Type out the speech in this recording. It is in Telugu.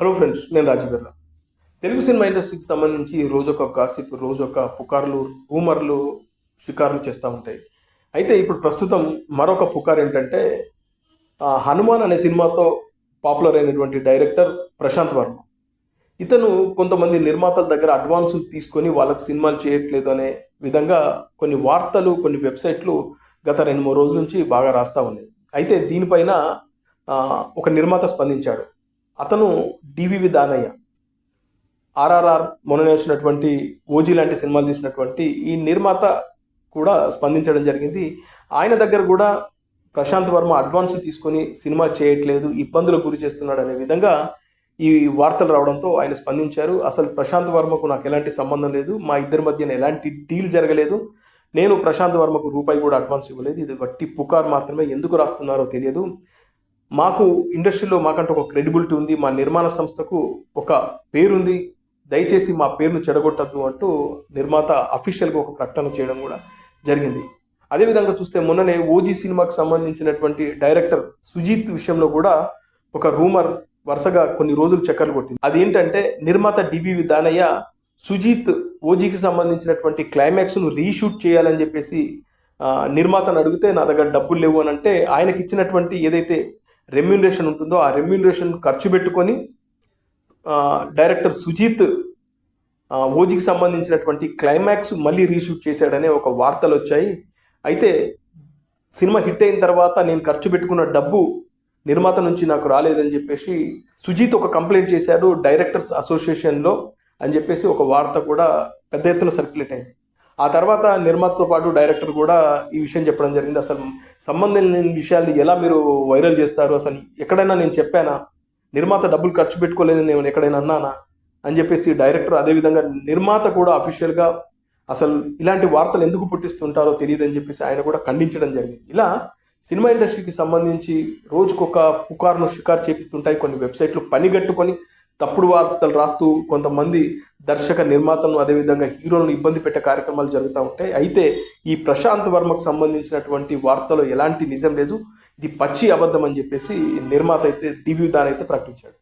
హలో ఫ్రెండ్స్, నేను రాజు బిర్లా. తెలుగు సినిమా ఇండస్ట్రీకి సంబంధించి రోజొక గాసిప్, రోజొక పుకార్లు, రూమర్లు, షికార్లు చేస్తూ ఉంటాయి. అయితే ఇప్పుడు ప్రస్తుతం మరొక పుకార్ ఏంటంటే, హనుమాన్ అనే సినిమాతో పాపులర్ అయినటువంటి డైరెక్టర్ ప్రశాంత్ వర్మ. ఇతను కొంతమంది నిర్మాతల దగ్గర అడ్వాన్సులు తీసుకొని వాళ్ళకి సినిమాలు చేయట్లేదు అనే విధంగా కొన్ని వార్తలు, కొన్ని వెబ్సైట్లు గత 2-3 రోజుల నుంచి బాగా రాస్తూ ఉన్నాయి. అయితే దీనిపైన ఒక నిర్మాత స్పందించాడు. అతను డివివి దానయ్య. ఆర్ఆర్ఆర్ మొన్న వచ్చినటువంటి ఓజీ లాంటి సినిమాలు తీసినటువంటి ఈ నిర్మాత కూడా స్పందించడం జరిగింది. ఆయన దగ్గర కూడా ప్రశాంత్ వర్మ అడ్వాన్స్ తీసుకొని సినిమా చేయట్లేదు, ఇబ్బందులకు గురి చేస్తున్నాడు అనే విధంగా ఈ వార్తలు రావడంతో ఆయన స్పందించారు. అసలు ప్రశాంత్ వర్మకు నాకు ఎలాంటి సంబంధం లేదు, మా ఇద్దరి మధ్యన ఎలాంటి డీల్ జరగలేదు, నేను ప్రశాంత్ వర్మకు రూపాయి కూడా అడ్వాన్స్ ఇవ్వలేదు, ఇది వట్టి పుకార్ మాత్రమే, ఎందుకు రాస్తున్నారో తెలియదు, మాకు ఇండస్ట్రీలో మాకంటూ ఒక క్రెడిబిలిటీ ఉంది, మా నిర్మాణ సంస్థకు ఒక పేరుంది, దయచేసి మా పేరును చెడగొట్టద్దు అంటూ నిర్మాత అఫీషియల్గా ఒక ప్రకటన చేయడం కూడా జరిగింది. అదేవిధంగా చూస్తే మొన్ననే ఓజీ సినిమాకి సంబంధించినటువంటి డైరెక్టర్ సుజీత్ విషయంలో కూడా ఒక రూమర్ వరుసగా కొన్ని రోజులు చక్కర్లు కొట్టింది. అదేంటంటే, నిర్మాత డివివి దానయ్య సుజీత్ ఓజీకి సంబంధించినటువంటి క్లైమాక్స్ను రీషూట్ చేయాలని చెప్పేసి నిర్మాతను అడిగితే నా దగ్గర డబ్బులు లేవు అని అంటే, ఆయనకి ఇచ్చినటువంటి ఏదైతే రెమ్యూనరేషన్ ఉంటుందో ఆ రెమ్యూనరేషన్ ఖర్చు పెట్టుకొని డైరెక్టర్ సుజీత్ ఓజీకి సంబంధించినటువంటి క్లైమాక్స్ మళ్ళీ రీషూట్ చేశాడనే ఒక వార్తలు వచ్చాయి. అయితే సినిమా హిట్ అయిన తర్వాత నేను ఖర్చు పెట్టుకున్న డబ్బు నిర్మాత నుంచి నాకు రాలేదని చెప్పేసి సుజీత్ ఒక కంప్లైంట్ చేశాడు డైరెక్టర్స్ అసోసియేషన్లో అని చెప్పేసి ఒక వార్త కూడా పెద్ద ఎత్తున సర్క్యులేట్ అయింది. ఆ తర్వాత నిర్మాతతో పాటు డైరెక్టర్ కూడా ఈ విషయం చెప్పడం జరిగింది. అసలు సంబంధం లేని విషయాన్ని ఎలా మీరు వైరల్ చేస్తారు, అసలు ఎక్కడైనా నేను చెప్పానా, నిర్మాత డబ్బులు ఖర్చు పెట్టుకోలేదని నేను ఎక్కడైనా అన్నానా అని చెప్పేసి డైరెక్టర్, అదేవిధంగా నిర్మాత కూడా అఫీషియల్గా అసలు ఇలాంటి వార్తలు ఎందుకు పుట్టిస్తుంటారో తెలియదు అని చెప్పేసి ఆయన కూడా ఖండించడం జరిగింది. ఇలా సినిమా ఇండస్ట్రీకి సంబంధించి రోజుకొక పుకార్ను షికారు చేపిస్తుంటాయి కొన్ని వెబ్సైట్లు, పనిగట్టుకొని తప్పుడు వార్తలు రాస్తూ కొంతమంది దర్శక నిర్మాతలను అదేవిధంగా హీరోలను ఇబ్బంది పెట్టే కార్యక్రమాలు జరుగుతూ ఉంటాయి. అయితే ఈ ప్రశాంత్ వర్మకు సంబంధించినటువంటి వార్తలో ఎలాంటి నిజం లేదు, ఇది పచ్చి అబద్ధం అని చెప్పేసి నిర్మాత అయితే డివివి దానయ్య అయితే ప్రకటించాడు.